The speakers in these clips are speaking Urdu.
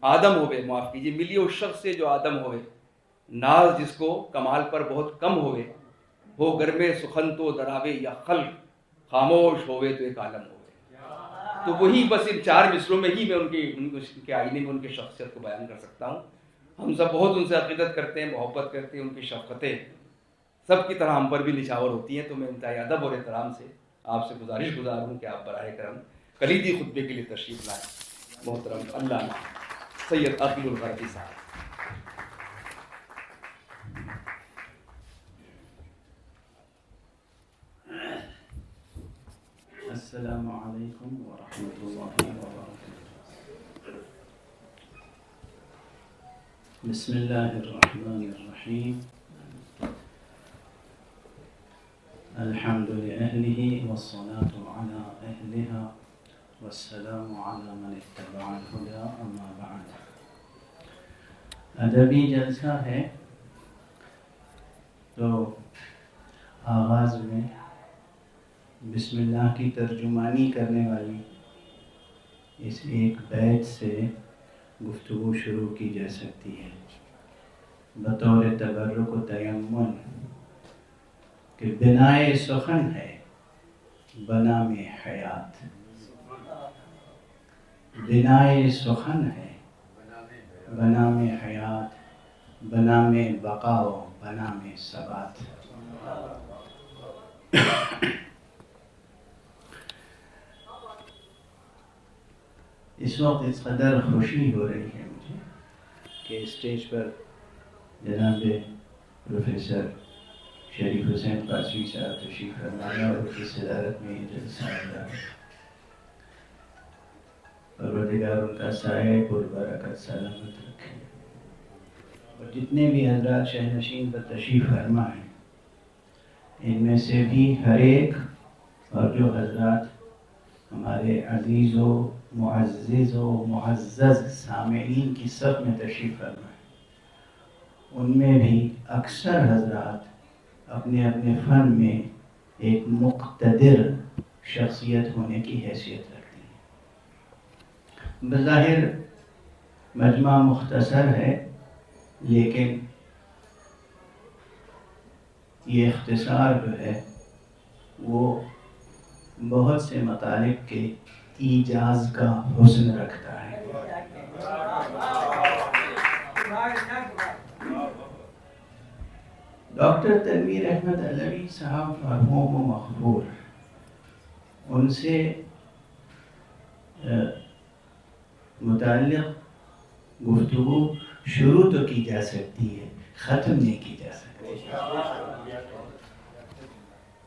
آدم ہوئے، معاف کیجیے، ملی اس شخص سے جو آدم ہوئے، ناز جس کو کمال پر بہت کم ہوئے، ہو گر میں سخن تو دراوے یا خلق، خاموش ہوئے تو ایک عالم ہوئے. تو وہی بس ان 4 مصروں میں ہی میں ان کے آئینے میں ان کی شخصیت کو بیان کر سکتا ہوں. ہم سب بہت ان سے عقیدت کرتے ہیں، محبت کرتے ہیں، ان کی شفقتیں سب کی طرح ہم پر بھی نچھاور ہوتی ہیں. تو میں انتہائی ادب اور احترام سے آپ سے گزارش گزار ہوں کہ آپ براہ کرم کلیدی خطبے کے لیے تشریف لائیں. محترم علامہ سید عقیل الغربی صاحب. السلام علیکم ورحمۃ اللہ وبرکاتہ. بسم اللہ الرحمن الرحیم. الحمد لأهله والصلاة على أهلها والسلام على من اتبع الهدى. اما بعد. ادبی جلسہ ہے تو آغاز میں بسم اللہ کی ترجمانی کرنے والی اس ایک بیت سے گفتگو شروع کی جا سکتی ہے بطور تبرک و تیمن کہ بنائے سخن ہے بنا میں حیات. بنائے سخن ہے بنا میں حیات، بنا میں بقا و بنا میں ثبات. اس وقت اس قدر خوشی ہو رہی ہے مجھے کہ اسٹیج پر جناب پروفیسر شریف حسین قاسمی صاحب تشریف فرمایا اور کی صدارت میں یہ جلسہ ہوا ہے. پروردگار ان کا سایہ پر برکت سلامت رکھے. اور جتنے بھی حضرات شہنشین پر تشریف فرما ہیں ان میں سے بھی ہر ایک، اور جو حضرات ہمارے عزیز و معزز و معزز سامعین کی صف میں تشریف فرما ہیں، ان میں بھی اکثر حضرات اپنے اپنے فن میں ایک مقتدر شخصیت ہونے کی حیثیت رکھتے ہیں. بظاہر مجمع مختصر ہے لیکن یہ اختصار جو ہے وہ بہت سے مطالب کے ایجاز کا حسن رکھتا ہے. ڈاکٹر تنویر احمد علوی صاحب مرحوم و مغفور، ان سے متعلق گفتگو شروع تو کی جا سکتی ہے، ختم نہیں کی جا سکتی.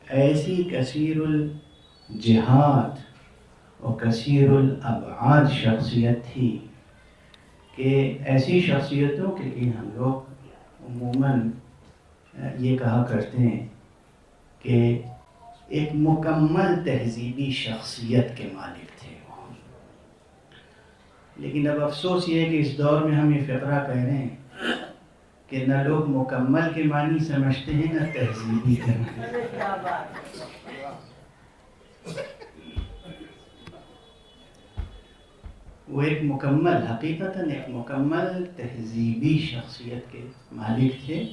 ایسی کثیر الجہات اور کثیر الابعاد شخصیت تھی کہ ایسی شخصیتوں کے لیے ہم لوگ عموماً یہ کہا کرتے ہیں کہ ایک مکمل تہذیبی شخصیت کے مالک تھے. لیکن اب افسوس یہ ہے کہ اس دور میں ہم یہ فقرہ کہہ رہے ہیں کہ نہ لوگ مکمل کے معنی سمجھتے ہیں نہ تہذیبی کے معنی. وہ ایک مکمل، حقیقتاً ایک مکمل تہذیبی شخصیت کے مالک تھے،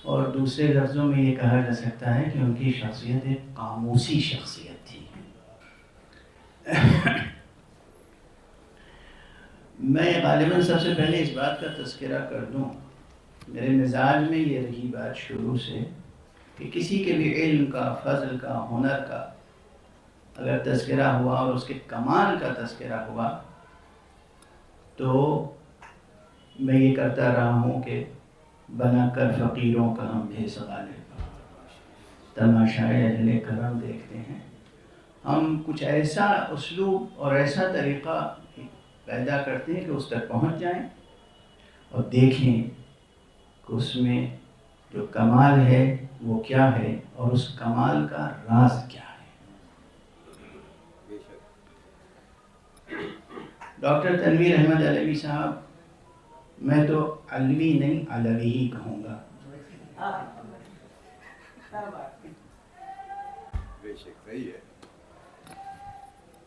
اور دوسرے لفظوں میں یہ کہا جا سکتا ہے کہ ان کی شخصیت ایک قاموسی شخصیت تھی. میں غالباً سب سے پہلے اس بات کا تذکرہ کر دوں، میرے مزاج میں یہ رہی بات شروع سے کہ کسی کے بھی علم کا، فضل کا، ہنر کا اگر تذکرہ ہوا اور اس کے کمال کا تذکرہ ہوا تو میں یہ کرتا رہا ہوں کہ بنا کر فقیروں کا ہم بھیس غالب تماشائے اہل کرم دیکھتے ہیں. ہم کچھ ایسا اسلوب اور ایسا طریقہ پیدا کرتے ہیں کہ اس تک پہنچ جائیں اور دیکھیں کہ اس میں جو کمال ہے وہ کیا ہے اور اس کمال کا راز کیا ہے. ڈاکٹر تنویر احمد علوی صاحب، میں تو علوی نہیں علوی ہی کہوں گا.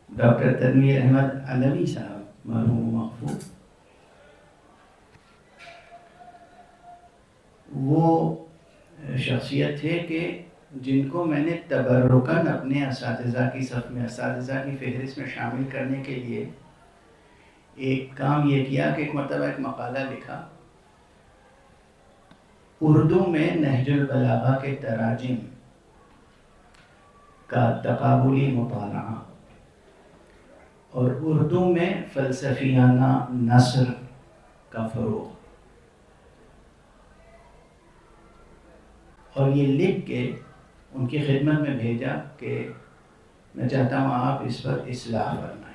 ڈاکٹر تنویر احمد علوی صاحب مرحوم مغفور شخصیت تھے کہ جن کو میں نے تبرکاً اپنے اساتذہ کی صف میں، اساتذہ کی فہرست میں شامل کرنے کے لیے ایک کام یہ کیا کہ ایک مرتبہ ایک مقالہ لکھا، اردو میں نہج البلاغہ کے تراجم کا تقابلی مطالعہ اور اردو میں فلسفیانہ نثر کا فروغ، اور یہ لکھ کے ان کی خدمت میں بھیجا کہ میں چاہتا ہوں آپ اس پر اصلاح فرمائیں۔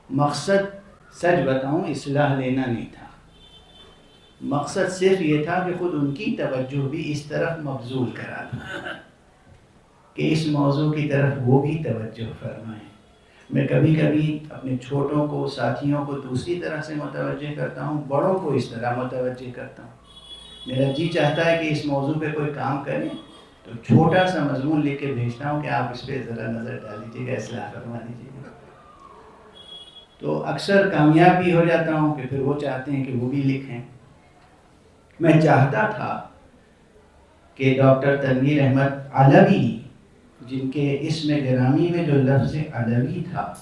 مقصد سچ بتاؤں اصلاح لینا نہیں تھا، مقصد صرف یہ تھا کہ خود ان کی توجہ بھی اس طرف مبذول کرا دوں کہ اس موضوع کی طرف وہ بھی توجہ فرمائیں۔ میں کبھی کبھی اپنے چھوٹوں کو، ساتھیوں کو دوسری طرح سے متوجہ کرتا ہوں، بڑوں کو اس طرح متوجہ کرتا ہوں۔ میرا جی چاہتا ہے کہ اس موضوع پہ کوئی کام کریں تو چھوٹا سا مضمون لے کے بھیجتا ہوں کہ آپ اس پہ ذرا نظر ڈال لیجیے گا، اصلاح فرما دیجیے گا۔ تو اکثر کامیاب بھی ہو جاتا ہوں کہ پھر وہ چاہتے ہیں کہ وہ بھی لکھیں۔ میں چاہتا تھا کہ ڈاکٹر تنویر احمد علوی، جن کے اسم گرامی میں جو لفظ علوی تھا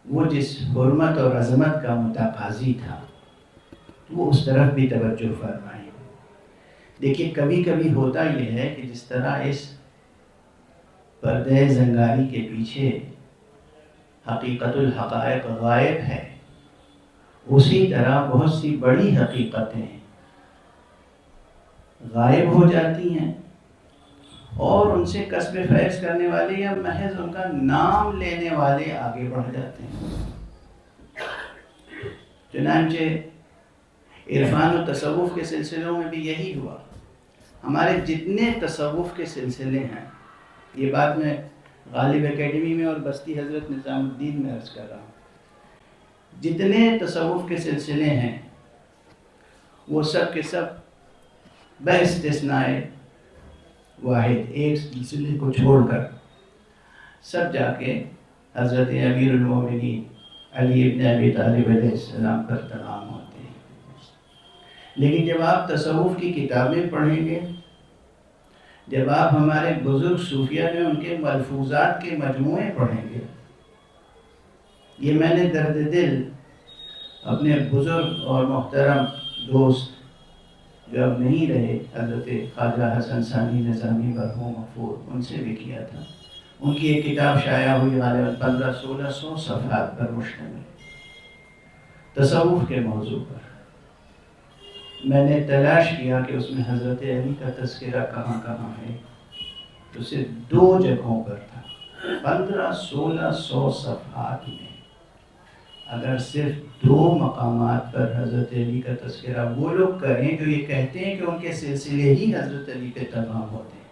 وہ جس حرمت اور عظمت کا متقاضی تھا، وہ اس طرف بھی توجہ فرمائیں۔ دیکھیے کبھی کبھی ہوتا یہ ہے کہ جس طرح اس پردے زنگاری کے پیچھے حقیقت الحقائق غائب ہے، اسی طرح بہت سی بڑی حقیقتیں غائب ہو جاتی ہیں اور ان سے کسب فیض کرنے والے یا محض ان کا نام لینے والے آگے بڑھ جاتے ہیں۔ چنانچہ عرفان و تصوف کے سلسلوں میں بھی یہی ہوا۔ ہمارے جتنے تصوف کے سلسلے ہیں، یہ بات میں غالب اکیڈمی میں اور بستی حضرت نظام الدین میں عرض کر رہا ہوں، جتنے تصوف کے سلسلے ہیں وہ سب کے سب باستثناء واحد، ایک سلسلے کو چھوڑ کر سب جا کے حضرت امیر المومنین علی ابن ابی طالب علیہ السلام پر تمام ہوتے ہیں۔ لیکن جب آپ تصوف کی کتابیں پڑھیں گے، جب آپ ہمارے بزرگ صوفیہ میں ان کے ملفوظات کے مجموعے پڑھیں گے، یہ میں نے درد دل اپنے بزرگ اور محترم دوست جو اب نہیں رہے، حضرت خواجہ حسن ثانی نظامی مرحوم مغفور، ان سے بھی کیا تھا۔ ان کی ایک کتاب شائع ہوئی غالباً 1500-1600 صفحات پر مشتمل، تصوف کے موضوع پر۔ میں نے تلاش کیا کہ اس میں حضرت علی کا تذکرہ کہاں کہاں ہے، تو صرف 2 جگہوں پر تھا۔ 1500-1600 صفحات میں اگر صرف 2 مقامات پر حضرت علی کا تذکرہ وہ لوگ کریں جو یہ کہتے ہیں کہ ان کے سلسلے ہی حضرت علی پہ تمام ہوتے ہیں،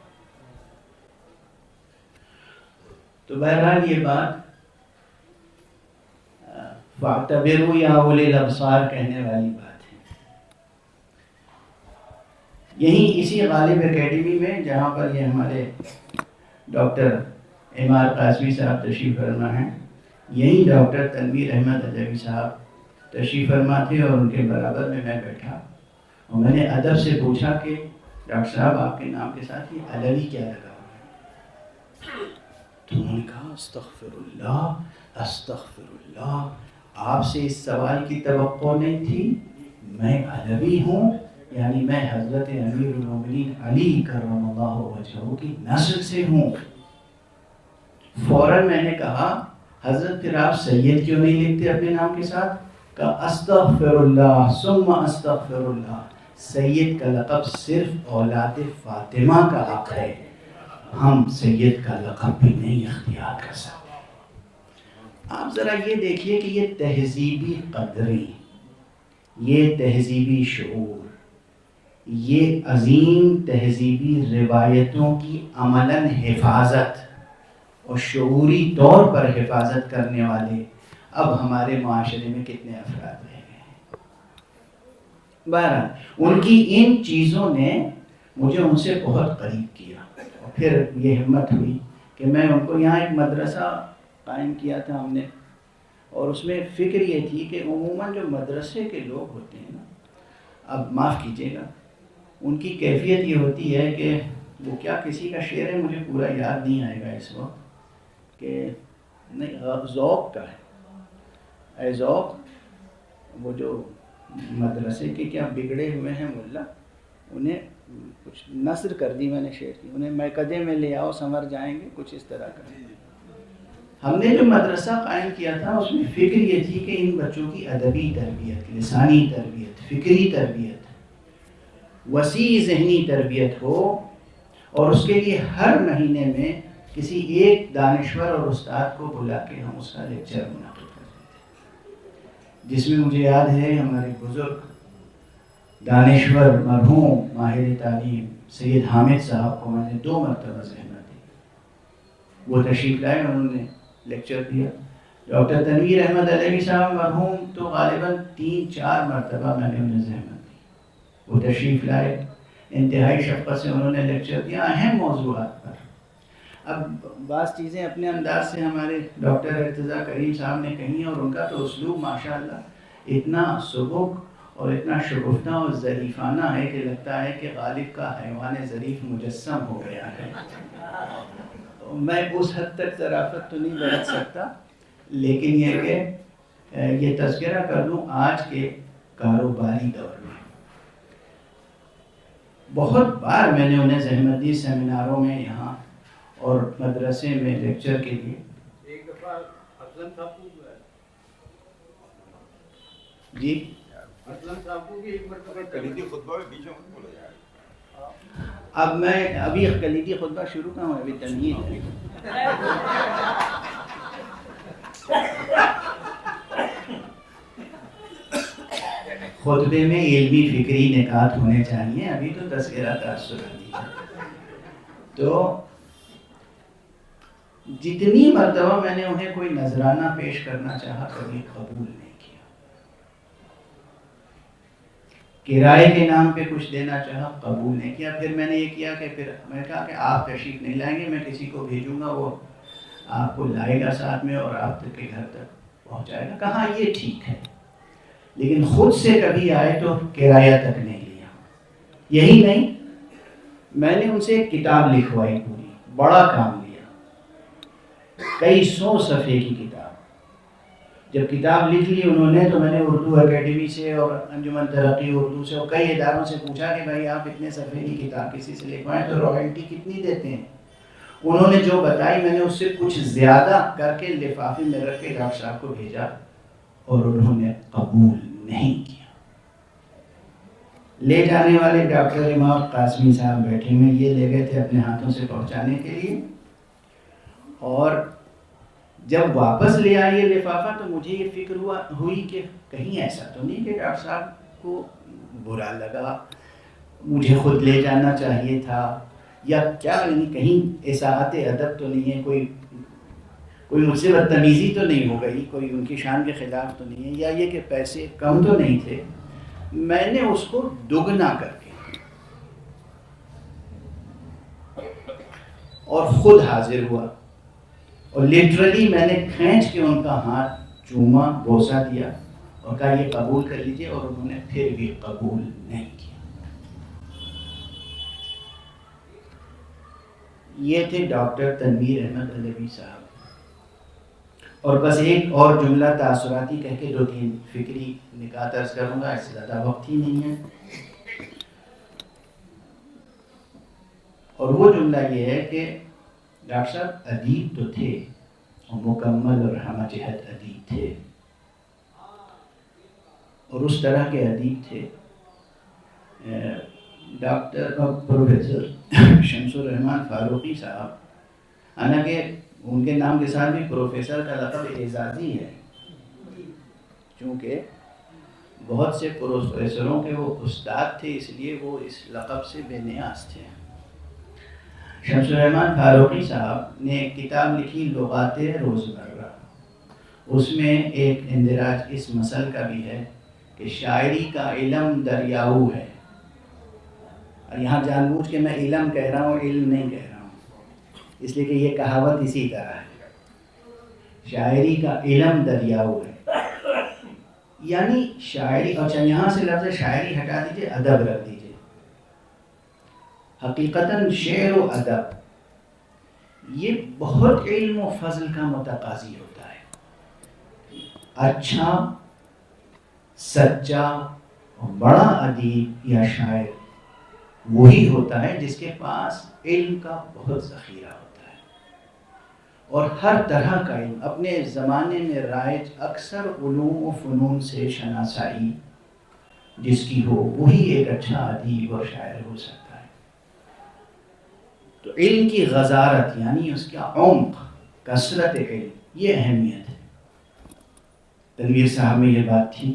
تو بہرحال یہ بات فاعتبروا یا اولی الابصار کہنے والی بات ہے۔ یہیں اسی غالب اکیڈمی میں جہاں پر یہ ہمارے ڈاکٹر عمار قاسمی صاحب تشریف فرما ہیں، یہیں ڈاکٹر تنویر احمد علوی صاحب تشریف فرما تھے اور ان کے برابر میں بیٹھا اور میں نے ادب سے پوچھا کہ ڈاکٹر صاحب آپ کے نام کے ساتھ یہ علوی کیا لگا ہوا ہے؟ تو انہوں نے کہا استغفر اللہ استغفر اللہ، آپ سے اس سوال کی توقع نہیں تھی، میں علوی ہوں، یعنی میں حضرت امیر المومنین علی کرم اللہ وجہہ کی نسل سے ہوں۔ فوراً میں نے کہا حضرت پھر آپ سید کیوں نہیں لکھتے اپنے نام کے ساتھ؟ کہا استغفر اللہ ثم استغفر اللہ، سید کا لقب صرف اولاد فاطمہ کا حق ہے، ہم سید کا لقب بھی نہیں اختیار کر سکتے۔ آپ ذرا یہ دیکھیے کہ یہ تہذیبی قدریں، یہ تہذیبی شعور، یہ عظیم تہذیبی روایتوں کی عملاً حفاظت اور شعوری طور پر حفاظت کرنے والے اب ہمارے معاشرے میں کتنے افراد رہ گئے ہیں۔ بہرحال ان کی ان چیزوں نے مجھے ان سے بہت قریب کیا، اور پھر یہ ہمت ہوئی کہ میں ان کو یہاں ایک مدرسہ قائم کیا تھا ہم نے، اور اس میں فکر یہ تھی کہ عموماً جو مدرسے کے لوگ ہوتے ہیں نا، اب معاف کیجیے گا، ان کی کیفیت یہ ہوتی ہے کہ وہ کیا کسی کا شعر ہے، مجھے پورا یاد نہیں آئے گا اس وقت، کہ نہیں ذوق کا ہے، اے ذوق وہ جو مدرسے کے کیا بگڑے ہوئے ہیں ملا، انہیں کچھ نثر کر دی میں نے شعر کی، انہیں میں قدے میں لے آؤ سنور جائیں گے، کچھ اس طرح کا۔ ہم نے جو مدرسہ قائم کیا تھا اس میں فکر یہ تھی کہ ان بچوں کی ادبی تربیت، لسانی تربیت، فکری تربیت، وسیع ذہنی تربیت ہو، اور اس کے لیے ہر مہینے میں کسی ایک دانشور اور استاد کو بلا کے ہم اس کا لیکچر منعقد کرتے تھے، جس میں مجھے یاد ہے ہمارے بزرگ دانشور مرحوم ماہر تعلیم سید حامد صاحب کو میں نے 2 مرتبہ زحمت دی، وہ تشریف لائے، انہوں نے لیکچر دیا۔ ڈاکٹر تنویر احمد علیوی صاحب مرحوم تو غالباً 3-4 مرتبہ میں نے انہیں زحمت دی، وہ تشریف لائے، انتہائی شفقت سے انہوں نے لیکچر دیا اہم موضوعات پر۔ اب بعض چیزیں اپنے انداز سے ہمارے ڈاکٹر ارتضیٰ کریم صاحب نے کہیں، اور ان کا تو اسلوب ماشاءاللہ اتنا سبک اور اتنا شگفتہ اور ظریفانہ ہے کہ لگتا ہے کہ غالب کا حیوان ظریف مجسم ہو گیا ہے۔ میں اس حد تک ظرافت تو نہیں برت سکتا، لیکن یہ کہ یہ تذکرہ کر لوں آج کے کاروباری دور میں بہت بار میں نے انہیں زحمت دی سیمیناروں میں یہاں اور مدرسے میں لیکچر کے لیے۔ ایک دفعہ اسلم صاحب کو جی اسلم صاحب کو بھی ایک مرتبہ کلیدی خطبہ میں بیچ میں مت بولا جائے۔ اب میں ابھی کلیدی خطبہ شروع کا ہوں، ابھی تمہید ہے۔ خطبے میں علمی فکری نکات ہونے چاہیے، ابھی تو تذکرہ تاثراتی ہے۔ تو جتنی مرتبہ میں نے انہیں کوئی نذرانہ پیش کرنا چاہا کبھی قبول نہیں کیا، کرائے کے نام پہ کچھ دینا چاہا قبول نہیں کیا۔ پھر میں نے یہ کیا کہ پھر میں نے کہا کہ آپ تشریف نہیں لائیں گے، میں کسی کو بھیجوں گا، وہ آپ کو لائے گا ساتھ میں اور آپ کے گھر تک پہنچائے گا۔ کہا یہ ٹھیک ہے، لیکن خود سے کبھی آئے تو کرایہ تک نہیں لیا۔ یہی نہیں، میں نے ان سے ایک کتاب لکھوائی، پوری بڑا کام لیا، کئی 100 صفحے کی کتاب۔ جب کتاب لکھ لی انہوں نے تو میں نے اردو اکیڈمی سے اور انجمن ترقی اردو سے اور کئی اداروں سے پوچھا کہ بھائی آپ اتنے صفحے کی کتاب کسی سے لکھوائیں تو رائلٹی کتنی دیتے ہیں؟ انہوں نے جو بتائی میں نے اس سے کچھ زیادہ کر کے لفافے میں رکھ کے ڈاکٹر صاحب کو بھیجا اور انہوں نے قبول نہیں کیا۔ لے جانے والے ڈاکٹر امام قاسمی صاحب بیٹھے ہوئے، یہ لے گئے تھے اپنے ہاتھوں سے پہنچانے کے لیے، اور جب واپس لے آئے یہ لفافہ تو مجھے یہ فکر ہوئی کہ کہیں ایسا تو نہیں کہ ڈاکٹر صاحب کو برا لگا، مجھے خود لے جانا چاہیے تھا، یا کیا یعنی کہیں اساءت ادب تو نہیں ہے، کوئی مجھ سے بدتمیزی تو نہیں ہو گئی، کوئی ان کی شان کے خلاف تو نہیں ہے، یا یہ کہ پیسے کم تو نہیں تھے۔ میں نے اس کو دگنا کر کے اور خود حاضر ہوا، اور لٹرلی میں نے کھینچ کے ان کا ہاتھ چوما، بوسہ دیا اور کہا یہ قبول کر لیجیے، اور انہوں نے پھر بھی قبول نہیں کیا۔ یہ تھے ڈاکٹر تنویر احمد علیوی صاحب۔ اور بس ایک اور جملہ تاثراتی کہہ کے 2-3 فکری نکات عرض کروں گا، اس سے زیادہ وقت ہی نہیں ہے۔ اور وہ جملہ یہ ہے کہ ڈاکٹر صاحب ادیب تو تھے، اور مکمل اور ہمہ جہت ادیب تھے، اور اس طرح کے ادیب تھے ڈاکٹر پروفیسر شمس الرحمن فاروقی صاحب، حالانکہ ان کے نام کے ساتھ بھی پروفیسر کا لقب اعزازی ہے، چونکہ بہت سے پروفیسروں کے وہ استاد تھے، اس لیے وہ اس لقب سے بے نیاز تھے۔ شمس الرحمن فاروقی صاحب نے ایک کتاب لکھی لغات روزمرہ، اس میں ایک اندراج اس مسئلہ کا بھی ہے کہ شاعری کا علم دریاؤ ہے، اور یہاں جان بوجھ کے میں علم کہہ رہا ہوں، علم نہیں کہہ رہا ہوں، اس لیے کہ یہ کہاوت اسی طرح ہے، شاعری کا علم دریاؤ ہے، یعنی شاعری، اچھا یہاں سے لفظ شاعری ہٹا دیجئے، ادب رکھ دیجئے. حقیقتاً شعر و ادب یہ بہت علم و فضل کا متقاضی ہوتا ہے. اچھا، سچا اور بڑا ادیب یا شاعر وہی ہوتا ہے جس کے پاس علم کا بہت ذخیرہ ہوتا ہے، اور ہر طرح کا علم. اپنے زمانے میں رائج اکثر علوم و فنون سے شناسائی جس کی ہو وہی ایک اچھا ادیب اور شاعر ہو سکتا ہے. تو علم کی غزارت یعنی اس کا عمق، کثرت علم، یہ اہمیت ہے. تنویر صاحب میں یہ بات تھی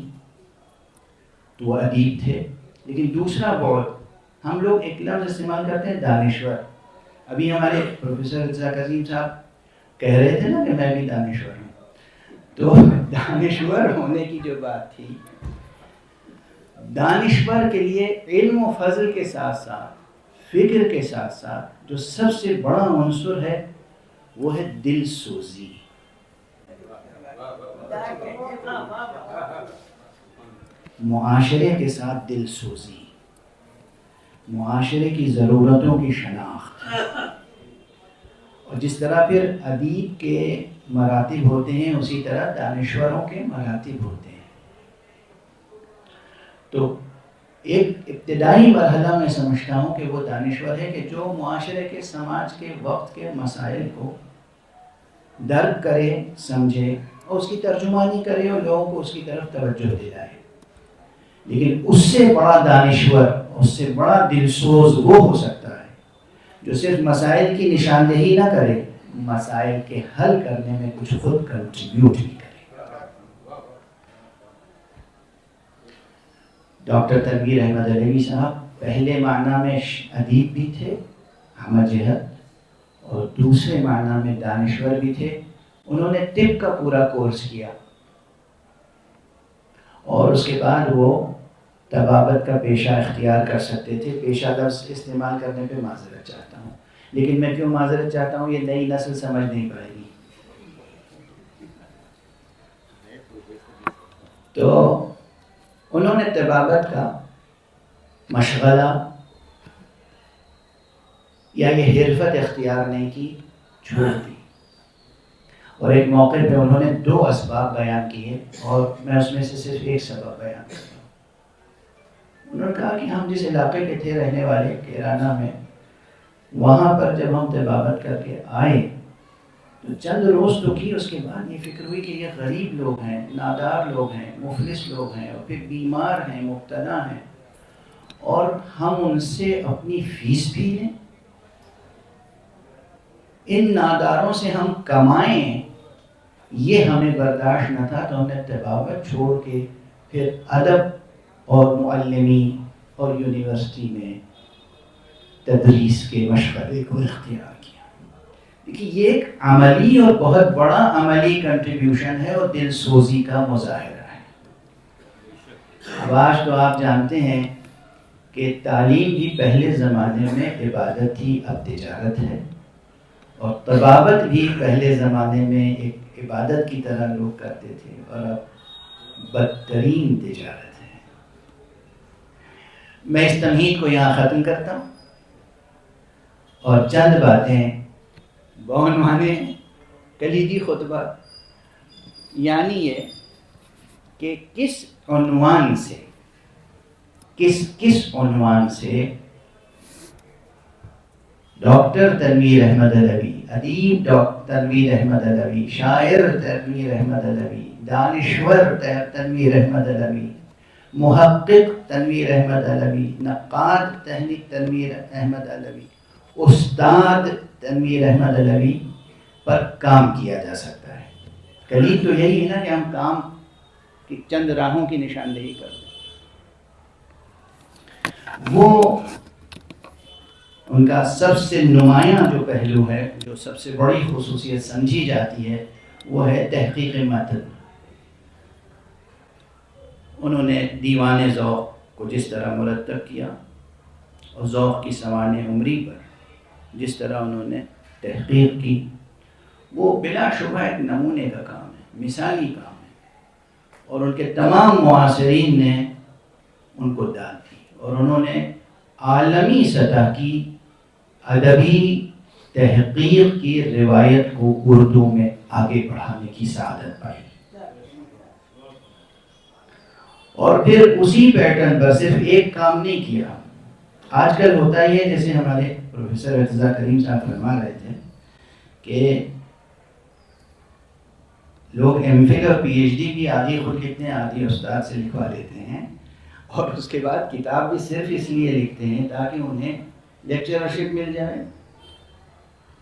تو وہ ادیب تھے. لیکن دوسرا بعد، ہم لوگ ایک لفظ استعمال کرتے ہیں دانشور. ابھی ہمارے پروفیسر رضا عظیم صاحب کہہ رہے تھے نا کہ میں بھی دانشور ہوں. تو دانشور ہونے کی جو بات تھی، دانشور کے لیے علم و فضل کے ساتھ ساتھ، فکر کے ساتھ ساتھ جو سب سے بڑا عنصر ہے وہ ہے دل سوزی. معاشرے کے ساتھ دل سوزی، معاشرے کی ضرورتوں کی شناخت. اور جس طرح پھر ادیب کے مراتب ہوتے ہیں اسی طرح دانشوروں کے مراتب ہوتے ہیں. تو ایک ابتدائی مرحلہ میں سمجھتا ہوں کہ وہ دانشور ہے کہ جو معاشرے کے، سماج کے، وقت کے مسائل کو درک کرے، سمجھے اور اس کی ترجمانی کرے اور لوگوں کو اس کی طرف توجہ دلائے. لیکن اس سے بڑا دانشور، اس سے بڑا دلسوز وہ ہو سکتا ہے جو صرف مسائل کی نشاندہی نہ کرے، مسائل کے حل کرنے میں کچھ خود کنٹریبیوٹ بھی کرے. ڈاکٹر تنویر احمد علوی صاحب پہلے معنی میں ادیب بھی تھے ہمہ جہت، اور دوسرے معنی میں دانشور بھی تھے. انہوں نے طب کا پورا کورس کیا اور اس کے بعد وہ طبابت کا پیشہ اختیار کر سکتے تھے. پیشہ لفظ استعمال کرنے پہ معذرت چاہتا ہوں، لیکن میں کیوں معذرت چاہتا ہوں، یہ نئی نسل سمجھ نہیں پائے گی. تو انہوں نے طبابت کا مشغلہ یا یہ حرفت اختیار نہیں کی، چھوڑ دی. اور ایک موقع پہ انہوں نے 2 اسباب بیان کیے اور میں اس میں سے صرف ایک سبب بیان کرتا ہوں. انہوں نے کہا کہ ہم جس علاقے کے تھے رہنے والے کیرانہ میں، وہاں پر جب ہم طبابت کر کے آئے تو چند روز تو کی، اس کے بعد یہ فکر ہوئی کہ یہ غریب لوگ ہیں، نادار لوگ ہیں، مفلس لوگ ہیں، اور پھر بیمار ہیں، مبتلا ہیں، اور ہم ان سے اپنی فیس بھی لیں، ان ناداروں سے ہم کمائیں، یہ ہمیں برداشت نہ تھا. تو ہم نے طبابت چھوڑ کے پھر ادب اور معلمی اور یونیورسٹی میں تدریس کے مشغلے کو اختیار کیا. دیکھیے یہ ایک عملی اور بہت بڑا عملی کنٹریبیوشن ہے اور دل سوزی کا مظاہرہ ہے. اب آج تو آپ جانتے ہیں کہ تعلیم بھی پہلے زمانے میں عبادت تھی، اب تجارت ہے. اور طبابت بھی پہلے زمانے میں ایک عبادت کی طرح لوگ کرتے تھے اور اب بدترین تجارت ہے. میں اس تمہید کو یہاں ختم کرتا ہوں اور چند باتیں بعنوان کلیدی خطبہ، یعنی یہ کہ کس عنوان سے ڈاکٹر تنویر احمد علوی، ادیب ڈاکٹر تنویر احمد علوی، شاعر تنویر احمد علوی، دانشور تنویر احمد علوی، محقق تنویر احمد علوی، نقاد تنویر احمد علوی، استاد تنویر احمد علوی پر کام کیا جا سکتا ہے. کلید تو یہی ہے نا کہ ہم کام کی چند راہوں کی نشاندہی کر دیں. وہ ان کا سب سے نمایاں جو پہلو ہے، جو سب سے بڑی خصوصیت سمجھی جاتی ہے، وہ ہے تحقیق متن. انہوں نے دیوان ذوق کو جس طرح مرتب کیا اور ذوق کی سوانح عمری پر جس طرح انہوں نے تحقیق کی، وہ بلا شبہ ایک نمونے کا کام ہے، مثالی کام ہے. اور ان کے تمام معاصرین نے ان کو داد دی اور انہوں نے عالمی سطح کی ادبی تحقیق کی روایت کو اردو میں آگے بڑھانے کی سعادت پائی. اور پھر اسی پیٹرن پر صرف ایک کام نہیں کیا. آج کل ہوتا ہی ہے، جیسے ہمارے پروفیسر ارتضیٰ کریم صاحب فرما رہے تھے کہ لوگ ایم فل اور پی ایچ ڈی بھی آدھی خود لکھتے ہیں، آدھی استاد سے لکھوا لیتے ہیں، اور اس کے بعد کتاب بھی صرف اس لیے لکھتے ہیں تاکہ انہیں لیکچررشپ مل جائے،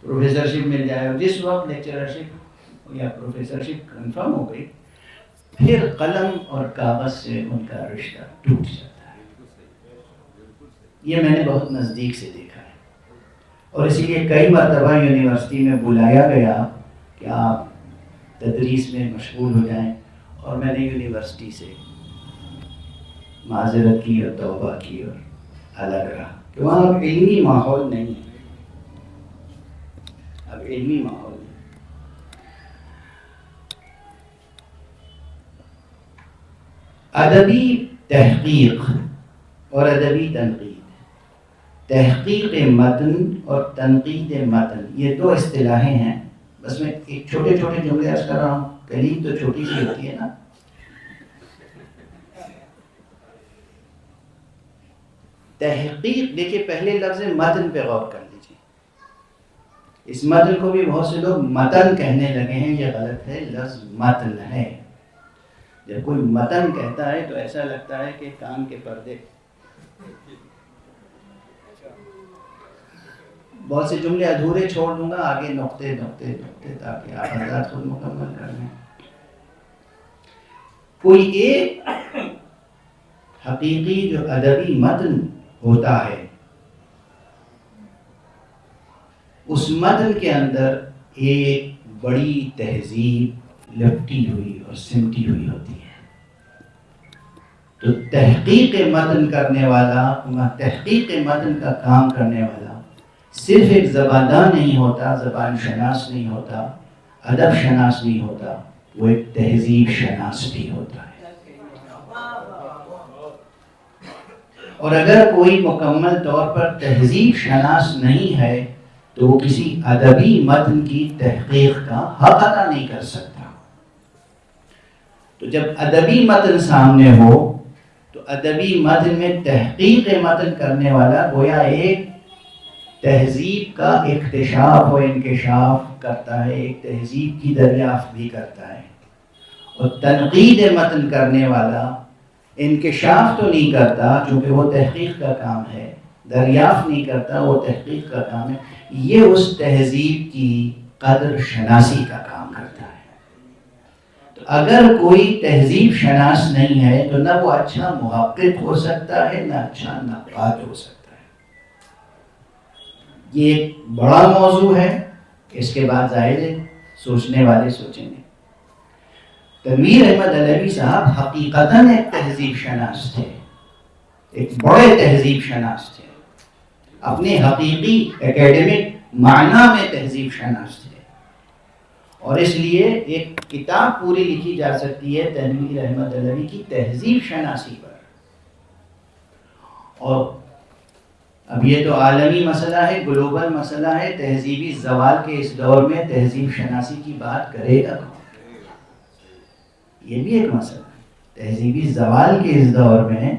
پروفیسرشپ مل جائے. اور جس وقت لیکچررشپ یا پروفیسرشپ کنفرم ہو گئی، پھر قلم اور کاغذ سے ان کا رشتہ ٹوٹ جاتا ہے. یہ میں نے بہت نزدیک سے دیکھا ہے، اور اسی لیے کئی مرتبہ یونیورسٹی میں بلایا گیا کہ آپ تدریس میں مشغول ہو جائیں، اور میں نے یونیورسٹی سے معذرت کی اور توبہ کی اور الگ رہا کہ وہاں اب علمی ماحول نہیں ہے. اب علمی ماحول نہیں. ادبی تحقیق اور ادبی تنقید. تحقیق متن اور تنقید متن یہ دو اصطلاحیں ہیں. بس میں ایک چھوٹے چھوٹے جملے عرض کر رہا ہوں، کلیم تو چھوٹی سی ہوتی ہے نا. تحقیق، دیکھیے پہلے لفظ متن پہ غور کر لیجیے. اس متن کو بھی بہت سے لوگ متن کہنے لگے ہیں، یہ غلط ہے، لفظ متن ہے. جب کوئی متن کہتا ہے تو ایسا لگتا ہے کہ کان کے پردے. بہت سے جملے ادھورے چھوڑ دوں گا، آگے نقطے نقطے نقطے تاکہ آپ حضرات خود مکمل کر لیں. کوئی ایک حقیقی جو ادبی متن ہوتا ہے، اس متن کے اندر ایک بڑی تہذیب لپٹی ہوئی اور سمٹی ہوئی ہوتی ہے. تو تحقیق متن کرنے والا، تحقیق متن کا کام کرنے والا صرف ایک زبانداں نہیں ہوتا، زبان شناس نہیں ہوتا، ادب شناس نہیں ہوتا، وہ ایک تہذیب شناس بھی ہوتا ہے. اور اگر کوئی مکمل طور پر تہذیب شناس نہیں ہے تو وہ کسی ادبی متن کی تحقیق کا حق ادا نہیں کر سکتا. تو جب ادبی متن سامنے ہو تو ادبی متن میں تحقیق متن کرنے والا گویا ایک تہذیب کا اکتشاف و انکشاف کرتا ہے، ایک تہذیب کی دریافت بھی کرتا ہے. اور تنقید متن کرنے والا انکشاف تو نہیں کرتا چونکہ وہ تحقیق کا کام ہے، دریافت نہیں کرتا، وہ تحقیق کا کام ہے. یہ اس تہذیب کی قدر شناسی کا کام کرتا ہے. تو اگر کوئی تہذیب شناس نہیں ہے تو نہ وہ اچھا محقق ہو سکتا ہے، نہ اچھا نقاد ہو سکتا ہے. یہ ایک بڑا موضوع ہے، اس کے بعد ظاہر ہے سوچنے والے سوچیں گے. تنویر احمد علوی صاحب حقیقتاً ایک تہذیب شناس تھے، ایک بڑے تہذیب شناس تھے، اپنے حقیقی اکیڈمک معنی میں تہذیب شناس تھے. اور اس لیے ایک کتاب پوری لکھی جا سکتی ہے تنویر احمد علوی کی تہذیب شناسی پر. اور اب یہ تو عالمی مسئلہ ہے، گلوبل مسئلہ ہے. تہذیبی زوال کے اس دور میں تہذیب شناسی کی بات کرے گا کون؟ یہ بھی ایک مسئلہ ہے. تہذیبی زوال کے اس دور میں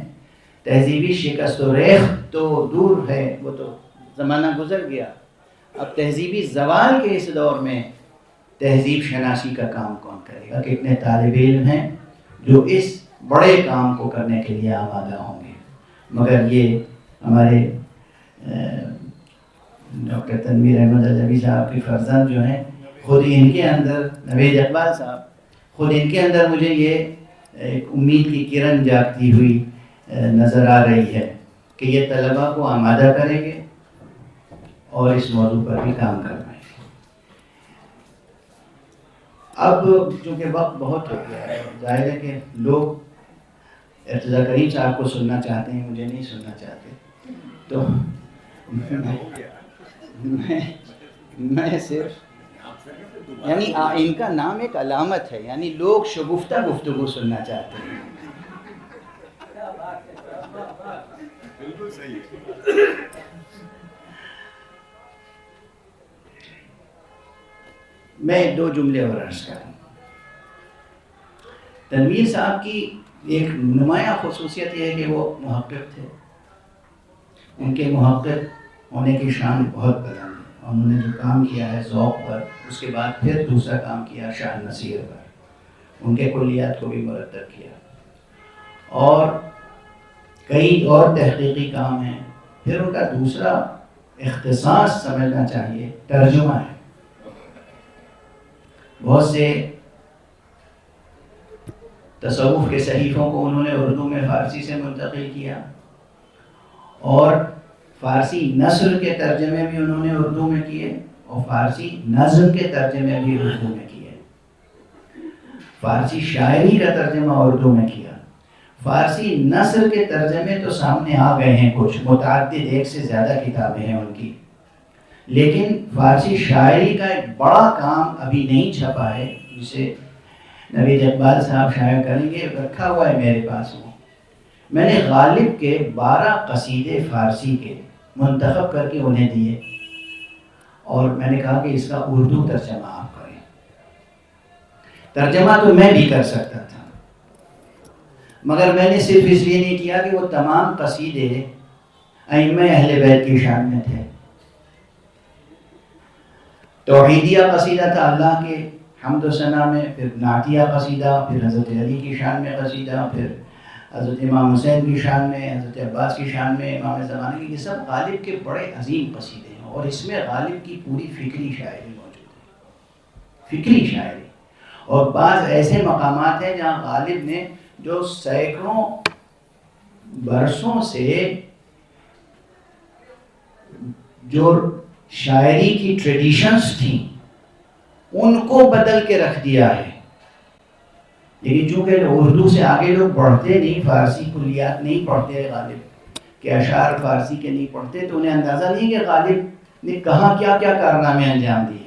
تہذیبی شکست و ریخت تو دور ہے، وہ تو زمانہ گزر گیا. اب تہذیبی زوال کے اس دور میں تہذیب شناسی کا کام کون کرے گا؟ کتنے طالب علم ہیں جو اس بڑے کام کو کرنے کے لیے آمادہ ہوں گے. مگر یہ ہمارے ڈاکٹر تنویر احمد علوی صاحب کے فرزند جو ہیں، خود ان کے اندر، نوید اقبال صاحب، خود ان کے اندر مجھے یہ ایک امید کی کرن جاگتی ہوئی نظر آ رہی ہے کہ یہ طلباء کو آمادہ کریں گے اور اس موضوع پر بھی کام کروائیں گے. اب چونکہ وقت بہت ہو گیا ہے، ظاہر ہے کہ لوگ ارتضیٰ کریم صاحب کو سننا چاہتے ہیں، مجھے نہیں سننا چاہتے. تو میں صرف یعنی ان کا نام ایک علامت ہے، یعنی لوگ شگفتہ گفتگو سننا چاہتے ہیں. بالکل صحیح ہے. میں 2 جملے اور عرض کروں. تنویر صاحب کی ایک نمایاں خصوصیت یہ ہے کہ وہ محقق تھے. ان کے محقق ہونے کی شان بہت بلند ہے. انہوں نے جو کام کیا ہے ذوق پر، اس کے بعد پھر دوسرا کام کیا شاہ نصیر پر، ان کے کلیات کو بھی مرتب کیا، اور کئی اور تحقیقی کام ہیں. پھر ان کا دوسرا اختصاص سمجھنا چاہیے ترجمہ ہے. بہت سے تصوف کے صحیفوں کو انہوں نے اردو میں فارسی سے منتقل کیا، اور فارسی نثر کے ترجمے بھی انہوں نے اردو میں کیے، اور فارسی نظم کے ترجمے بھی اردو میں کیے. فارسی شاعری کا ترجمہ اردو میں کیا. فارسی نثر کے ترجمے تو سامنے آ گئے ہیں کچھ، متعدد 1 سے زیادہ کتابیں ہیں ان کی، لیکن فارسی شاعری کا ایک بڑا کام ابھی نہیں چھپا ہے، جسے نوید اقبال صاحب شائع کریں گے. رکھا ہوا ہے میرے پاس. وہ میں نے غالب کے 12 قصیدے فارسی کے منتخب کر کے انہیں دیے، اور میں نے کہا کہ اس کا اردو ترجمہ آپ کریں. ترجمہ تو میں بھی کر سکتا تھا، مگر میں نے صرف اس لیے نہیں کیا کہ وہ تمام قصیدے ائمہ اہل بیت کی شان میں تھے. توحیدیہ قصیدہ تھا اللہ کے حمد و ثنا میں، پھر نعتیہ قصیدہ، پھر حضرت علی کی شان میں قصیدہ، پھر حضرت امام حسین کی شان میں، حضرت عباس کی شان میں، امام زمانے کی. یہ سب غالب کے بڑے عظیم قصیدے ہیں، اور اس میں غالب کی پوری فکری شاعری موجود ہے. فکری شاعری. اور بعض ایسے مقامات ہیں جہاں غالب نے جو سینکڑوں برسوں سے جو شاعری کی ٹریڈیشنز تھیں ان کو بدل کے رکھ دیا ہے. لیکن چونکہ اردو سے آگے لوگ پڑھتے نہیں، فارسی کلیات نہیں پڑھتے غالب کہ اشعار فارسی کے نہیں پڑھتے، تو انہیں اندازہ نہیں کہ غالب نے کہاں کیا کیا کارنامے انجام دیے.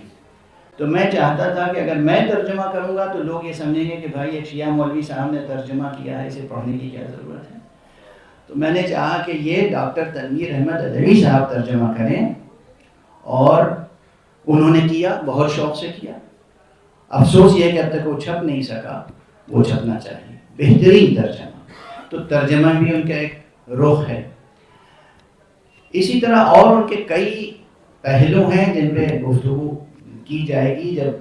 تو میں چاہتا تھا کہ اگر میں ترجمہ کروں گا تو لوگ یہ سمجھیں گے کہ بھائی ایک شیعہ مولوی صاحب نے ترجمہ کیا ہے، اسے پڑھنے کی کیا ضرورت ہے. تو میں نے چاہا کہ یہ ڈاکٹر تنویر احمد ادوی صاحب ترجمہ کریں، اور انہوں نے کیا، بہت شوق سے کیا. افسوس یہ کہ اب تک وہ چھپ نہیں سکا، وہ چھپنا چاہیے. بہترین ترجمہ. تو ترجمہ بھی ان کا ایک رخ ہے. اسی طرح اور ان کے کئی پہلو ہیں جن پہ گفتگو کی جائے گی. جب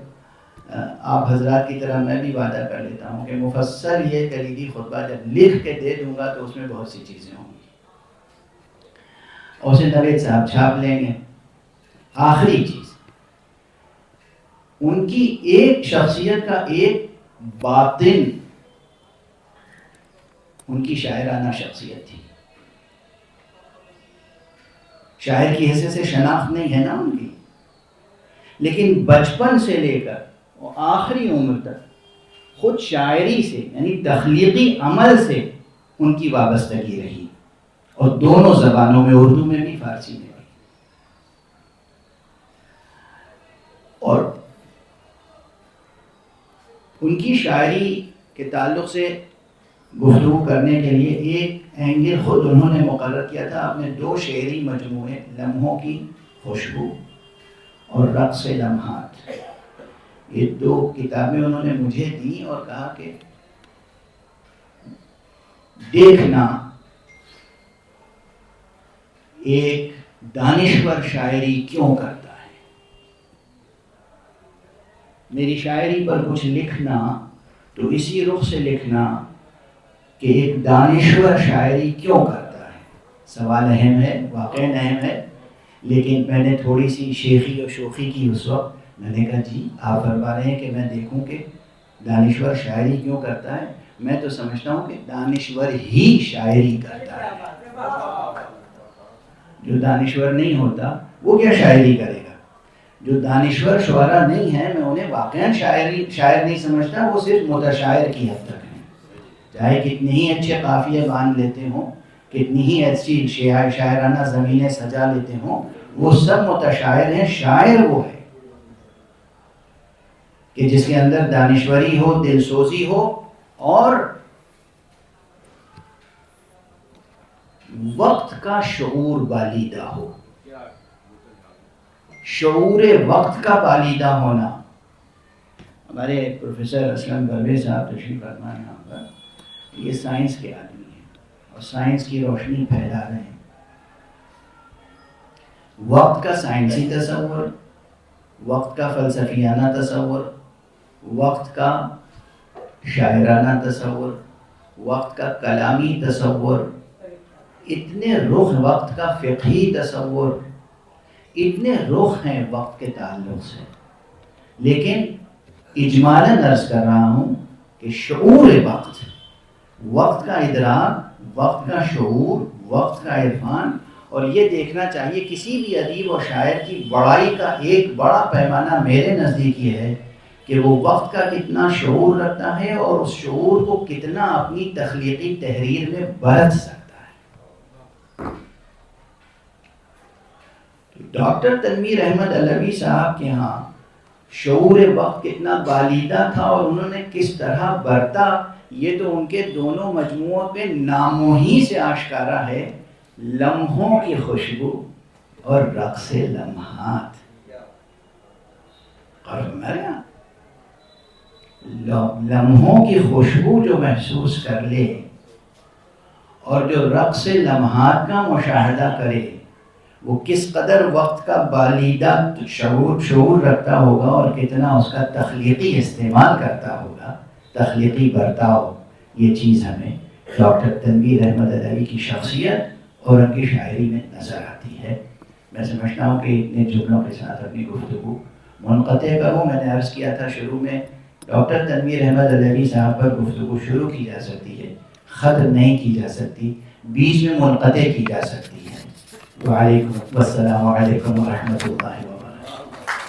آپ حضرات کی طرح میں بھی وعدہ کر لیتا ہوں کہ مفصل یہ کلیدی خطبہ جب لکھ کے دے دوں گا تو اس میں بہت سی چیزیں ہوں گی، اور اسے نوید صاحب چھاپ لیں گے. آخری چیز، ان کی ایک شخصیت کا ایک باطن ان کی شاعرانہ شخصیت تھی. شاعر کی حیثیت سے شناخت نہیں ہے نا ان کی، لیکن بچپن سے لے کر اور آخری عمر تک خود شاعری سے یعنی تخلیقی عمل سے ان کی وابستگی رہی، اور دونوں زبانوں میں، اردو میں بھی فارسی میں بھی. اور ان کی شاعری کے تعلق سے گفتگو کرنے کے لیے ایک اینگل خود انہوں نے مقرر کیا تھا اپنے 2 شعری مجموعے، لمحوں کی خوشبو اور رقص لمحات. یہ 2 کتابیں انہوں نے مجھے دیں اور کہا کہ دیکھنا ایک دانشور شاعری کیوں کرتا ہے. میری شاعری پر کچھ لکھنا تو اسی رخ سے لکھنا کہ ایک دانشور شاعری کیوں کرتا ہے. سوال اہم ہے، واقعاً اہم ہے، لیکن میں نے تھوڑی سی شیخی اور شوخی کی اس وقت. میں نے کہا جی آپ فرما رہے ہیں کہ میں دیکھوں کہ دانشور شاعری کیوں کرتا ہے. میں تو سمجھتا ہوں کہ دانشور ہی شاعری کرتا ہے. جو دانشور نہیں ہوتا وہ کیا شاعری کرے گا. جو دانشور شعراء نہیں ہیں میں انہیں واقعاً شاعر نہیں سمجھتا، وہ صرف متشاعر کی حد تک ہیں. چاہے کتنے ہی اچھے قافیے باندھ لیتے ہوں، کتنی ہی ایسی شاعرانہ زمینیں سجا لیتے ہوں، وہ سب متشاعر ہیں. شاعر وہ ہے کہ جس کے اندر دانشوری ہو، دل سوزی ہو اور وقت کا شعور بالیدہ ہو. شعور وقت کا بالیدہ ہونا. ہمارے پروفیسر اسلم بروے صاحب تشریف فرما یہاں پر، یہ سائنس کے آدمی ہیں اور سائنس کی روشنی پھیلا رہے ہیں. وقت کا سائنسی تصور، وقت کا فلسفیانہ تصور، وقت کا شاعرانہ تصور، وقت کا کلامی تصور، اتنے رخ وقت کا فقہی تصور، اتنے رخ ہیں وقت کے تعلق سے. لیکن اجمالاً عرض کر رہا ہوں کہ شعور وقت، وقت کا ادراک، وقت کا شعور، وقت کا عرفان. اور یہ دیکھنا چاہیے کسی بھی ادیب و شاعر کی بڑائی کا ایک بڑا پیمانہ میرے نزدیک یہ ہے کہ وہ وقت کا کتنا شعور رکھتا ہے اور اس شعور کو کتنا اپنی تخلیقی تحریر میں برت سکتا ہے. ڈاکٹر تنویر احمد علوی صاحب کے ہاں شعور وقت کتنا بالیدہ تھا اور انہوں نے کس طرح برتا، یہ تو ان کے دونوں مجموعوں کے ناموں ہی سے آشکارا ہے. لمحوں کی خوشبو اور رقص لمحات. اور لمحوں کی خوشبو جو محسوس کر لے اور جو رقص لمحات کا مشاہدہ کرے، وہ کس قدر وقت کا بالیدہ شعور رکھتا ہوگا اور کتنا اس کا تخلیقی استعمال کرتا ہوگا، تخلیقی برتاؤ. یہ چیز ہمیں ڈاکٹر تنویر احمد علوی کی شخصیت اور ان کی شاعری میں نظر آتی ہے. میں سمجھتا ہوں کہ اتنے جملوں کے ساتھ اپنی گفتگو منقطع کروں. میں نے عرض کیا تھا شروع میں ڈاکٹر تنویر احمد علوی صاحب پر گفتگو شروع کی جا سکتی ہے، ختم نہیں کی جا سکتی، بیچ میں منقطع کی جا سکتی ہے. وعلیکم السلام علیکم ورحمۃ اللہ وبرکاتہ.